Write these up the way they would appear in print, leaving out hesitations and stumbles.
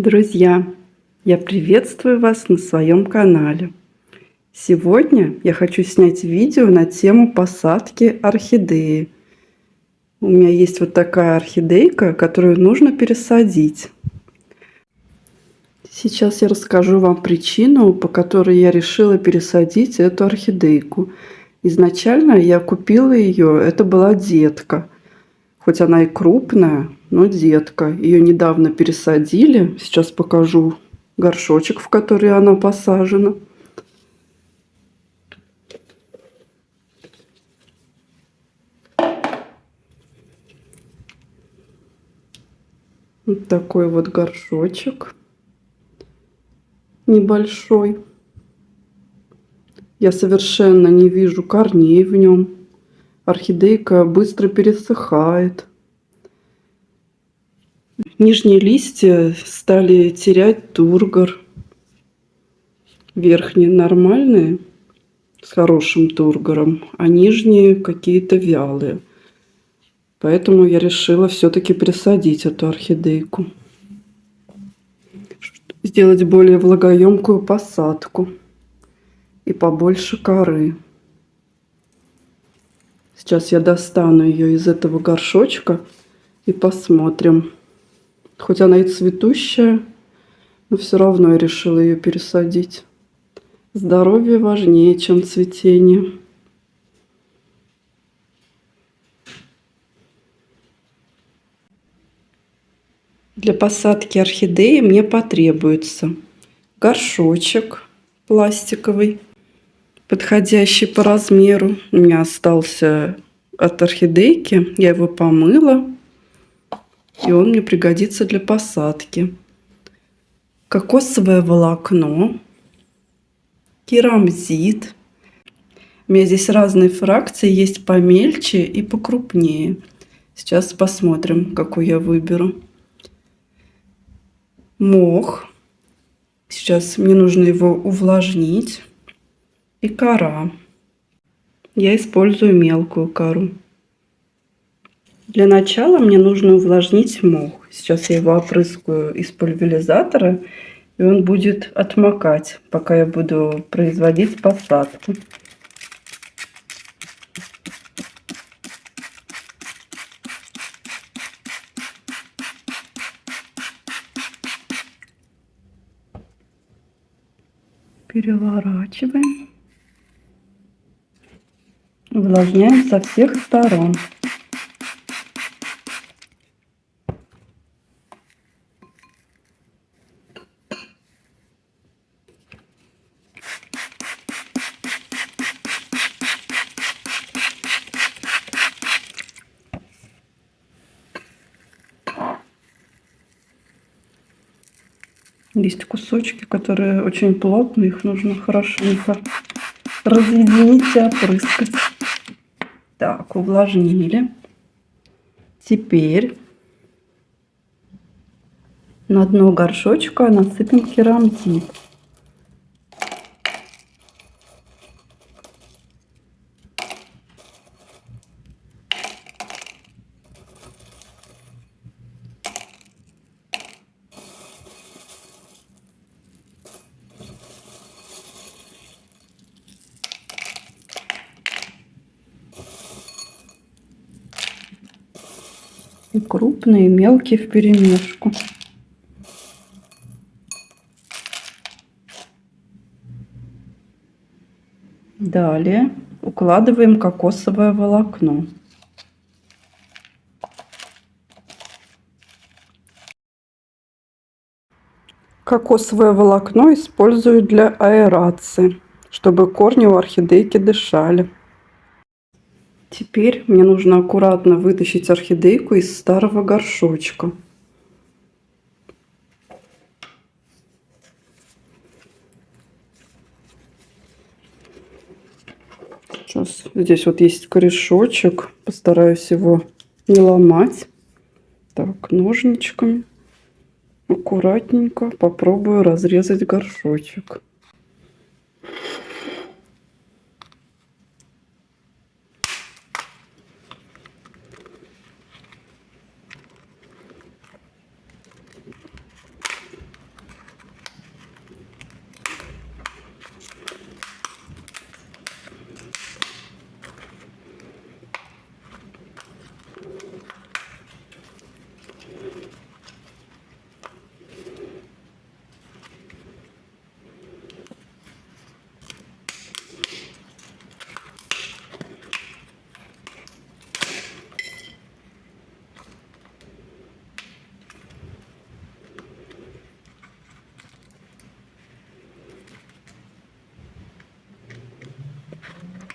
Друзья, я приветствую вас на своем канале. Сегодня я хочу снять видео на тему посадки орхидеи. У меня есть вот такая орхидейка, которую нужно пересадить. Сейчас я расскажу вам причину, по которой я решила пересадить эту орхидейку. Изначально я купила ее, это была детка. Хоть она и крупная, но детка. Ее недавно пересадили. Сейчас покажу горшочек, в который она посажена. Вот такой вот горшочек небольшой. Я совершенно не вижу корней в нем. Орхидейка быстро пересыхает. Нижние листья стали терять тургор. Верхние нормальные, с хорошим тургором, а нижние какие-то вялые. Поэтому я решила все-таки присадить эту орхидейку. Сделать более влагоемкую посадку и побольше коры. Сейчас я достану ее из этого горшочка и посмотрим. Хоть она и цветущая, но все равно я решила ее пересадить. Здоровье важнее, чем цветение. Для посадки орхидеи мне потребуется горшочек пластиковый, подходящий по размеру. У меня остался от орхидейки, я его помыла, и он мне пригодится для посадки. Кокосовое волокно, керамзит. У меня здесь разные фракции, есть помельче и покрупнее. Сейчас посмотрим, какой я выберу. Мох. Сейчас мне нужно его увлажнить. И кора. Я использую мелкую кору. Для начала мне нужно увлажнить мох. Сейчас я его опрыскаю из пульверизатора, и он будет отмокать, пока я буду производить посадку. Переворачиваем. Увлажняем со всех сторон. Есть кусочки, которые очень плотные, их нужно хорошенько разъединить и опрыскать. Так, увлажнили. Теперь на дно горшочка насыпем керамзит. И крупные, и мелкие вперемешку. Далее укладываем кокосовое волокно. Кокосовое волокно использую для аэрации, чтобы корни у орхидейки дышали. Теперь мне нужно аккуратно вытащить орхидейку из старого горшочка. Сейчас здесь вот есть корешочек, постараюсь его не ломать. Так, ножничками аккуратненько попробую разрезать горшочек.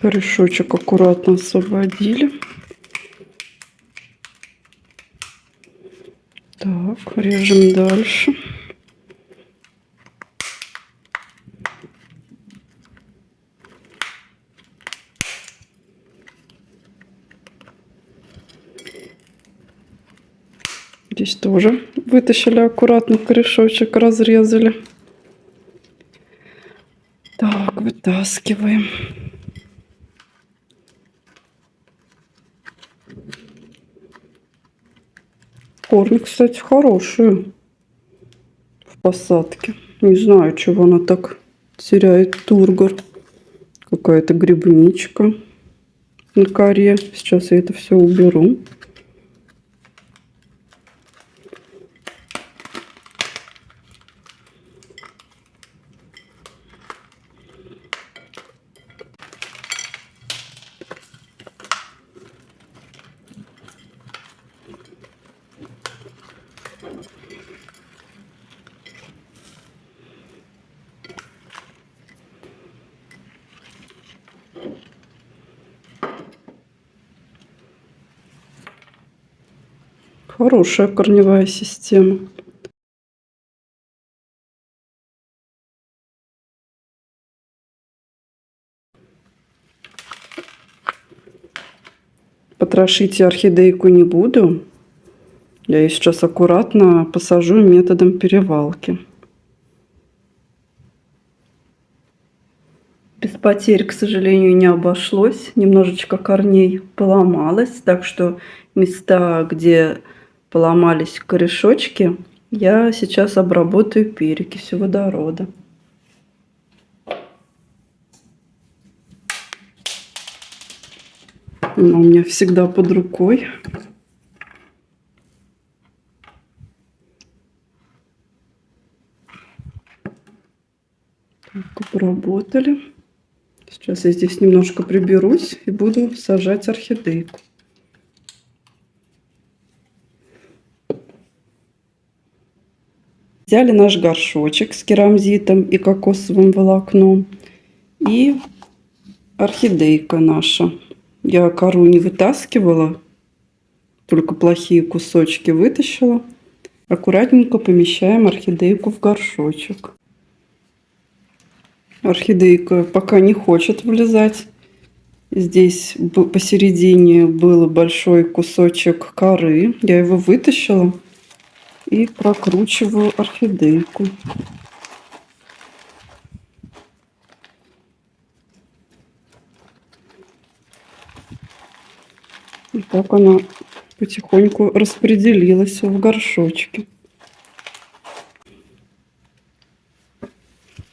Корешочек аккуратно освободили. Так, режем дальше. Здесь тоже вытащили аккуратно корешочек, разрезали. Так, вытаскиваем. Корни, кстати, хорошие в посадке. Не знаю, чего она так теряет тургор. Какая-то грибничка на коре. Сейчас я это все уберу. Хорошая корневая система. Потрошить я орхидейку не буду. Я ее сейчас аккуратно посажу методом перевалки. Без потерь, к сожалению, не обошлось. Немножечко корней поломалось. Так что места, где поломались корешочки, я сейчас обработаю перекисью водорода. Она у меня всегда под рукой. Так, обработали. Сейчас я здесь немножко приберусь и буду сажать орхидейку. Взяли наш горшочек с керамзитом и кокосовым волокном. И орхидейка наша. Я кору не вытаскивала, только плохие кусочки вытащила. Аккуратненько помещаем орхидейку в горшочек. Орхидейка пока не хочет влезать. Здесь посередине был большой кусочек коры. Я его вытащила и прокручиваю орхидейку. И так она потихоньку распределилась в горшочке.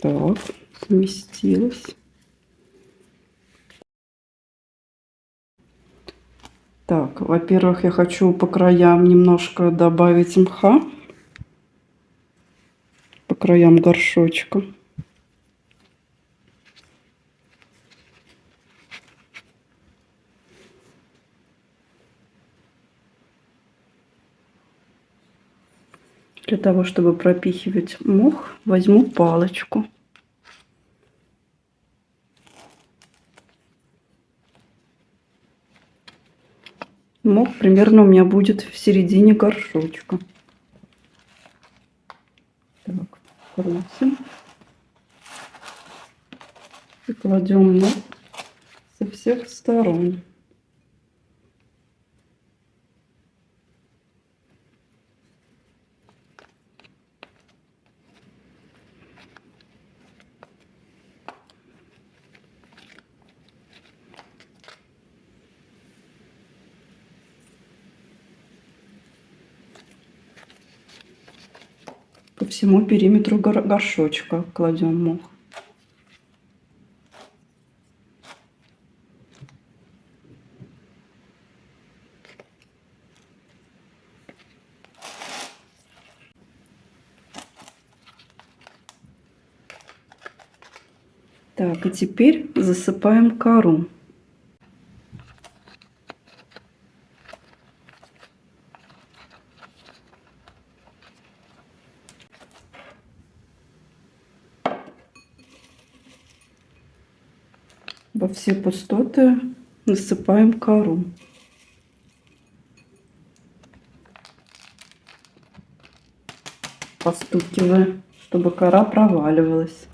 Так, сместилась. Так, во-первых, я хочу по краям немножко добавить мха. По краям горшочка. Для того, чтобы пропихивать мох, возьму палочку. Мох примерно у меня будет в середине горшочка. Так, крутим. И кладем мох со всех сторон. По всему периметру горшочка кладем мох. Так, и теперь засыпаем кору. Во все пустоты насыпаем кору. Постукивая, чтобы кора проваливалась.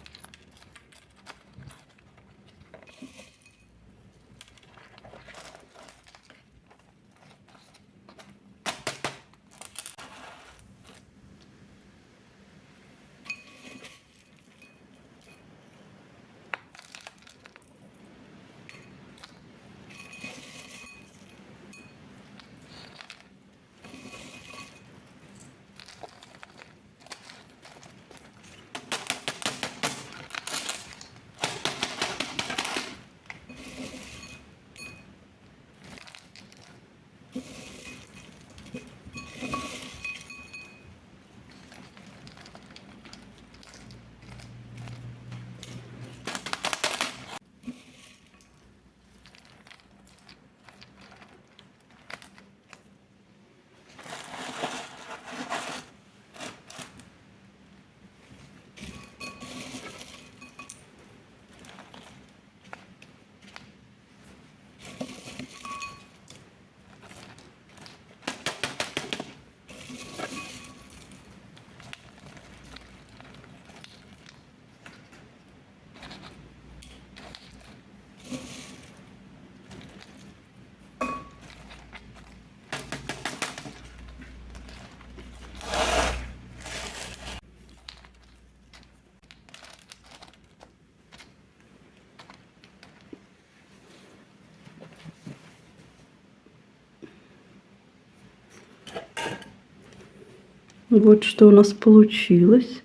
Вот что у нас получилось.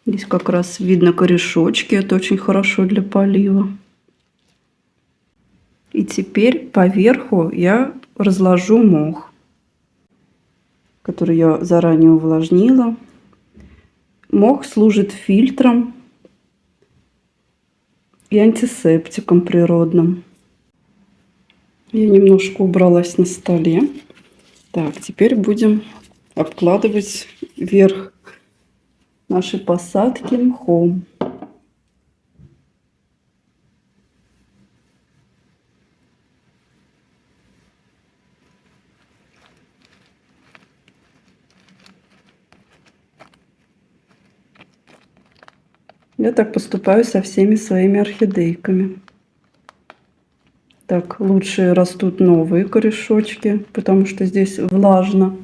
Здесь как раз видно корешочки. Это очень хорошо для полива. И теперь поверху я разложу мох, который я заранее увлажнила. Мох служит фильтром и антисептиком природным. Я немножко убралась на столе. Так, теперь будем обкладывать верх нашей посадки мхом. Я так поступаю со всеми своими орхидейками. Так, лучше растут новые корешочки, потому что здесь влажно.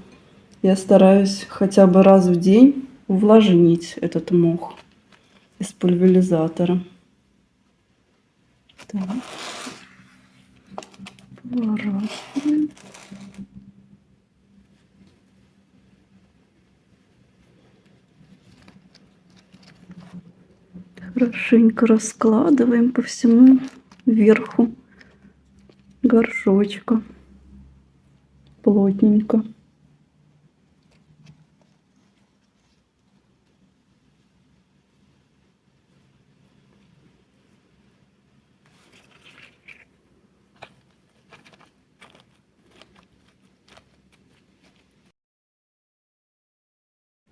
Я стараюсь хотя бы раз в день увлажнить этот мох из пульверизатора. Так. Поворачиваем. Хорошенько раскладываем по всему верху горшочка. Плотненько.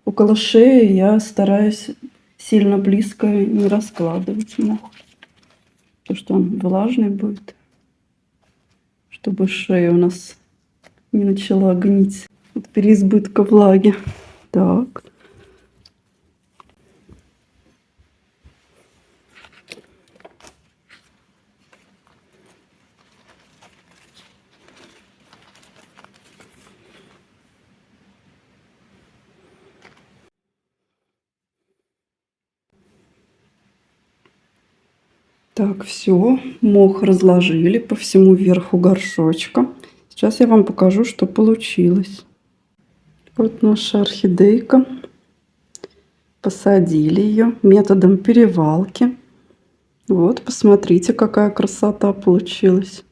Около шеи я стараюсь сильно близко не раскладывать мох, потому что он влажный будет, чтобы шея у нас не начала гнить от переизбытка влаги. Так. Так, все, мох разложили по всему верху горшочка. Сейчас я вам покажу, что получилось. Вот наша орхидейка. Посадили ее методом перевалки. Вот, посмотрите, какая красота получилась.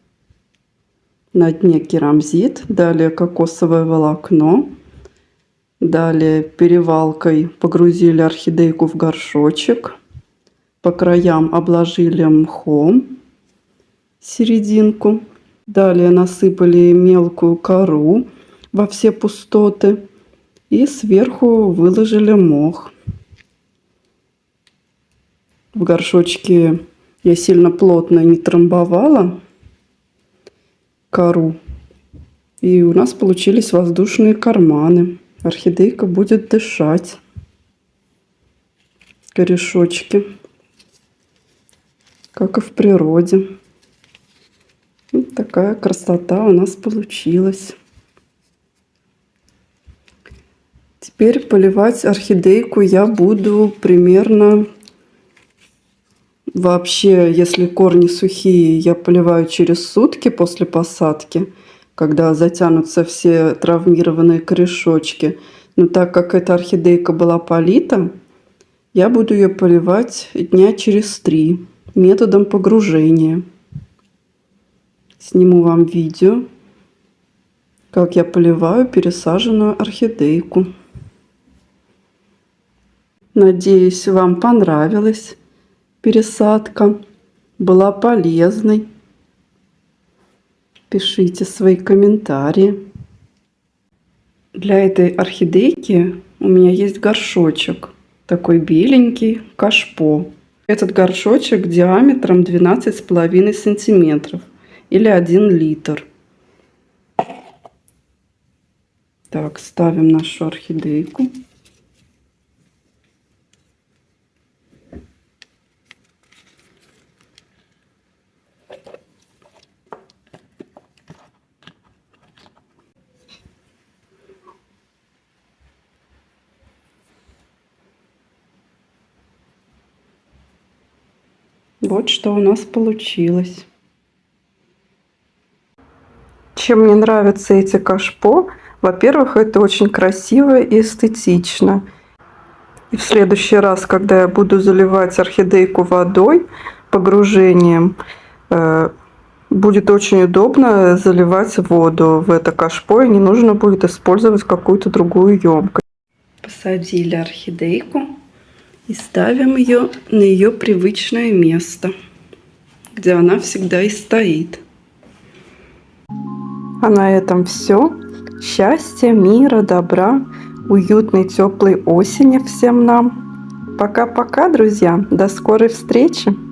На дне керамзит, далее кокосовое волокно. Далее перевалкой погрузили орхидейку в горшочек. По краям обложили мхом серединку. Далее насыпали мелкую кору во все пустоты. И сверху выложили мох. В горшочке я сильно плотно не трамбовала кору. И у нас получились воздушные карманы. Орхидейка будет дышать. Корешочки. Как и в природе. Вот такая красота у нас получилась. Теперь поливать орхидейку я буду примерно... Вообще, если корни сухие, я поливаю через сутки после посадки, когда затянутся все травмированные корешочки. Но так как эта орхидейка была полита, я буду ее поливать дня через 3 методом погружения. Сниму вам видео, как я поливаю пересаженную орхидейку. Надеюсь, вам понравилась пересадка, была полезной. Пишите свои комментарии. Для этой орхидейки у меня есть горшочек, такой беленький, кашпо. Этот горшочек диаметром 12,5 сантиметров или 1 литр. Так, ставим нашу орхидейку. Вот что у нас получилось. Чем мне нравятся эти кашпо? Во-первых, это очень красиво и эстетично. И в следующий раз, когда я буду заливать орхидейку водой, погружением, будет очень удобно заливать воду в это кашпо, и не нужно будет использовать какую-то другую емкость. Посадили орхидейку и ставим ее на ее привычное место, где она всегда и стоит. А на этом все. Счастья, мира, добра, уютной, теплой осени всем нам. Пока-пока, друзья. До скорой встречи.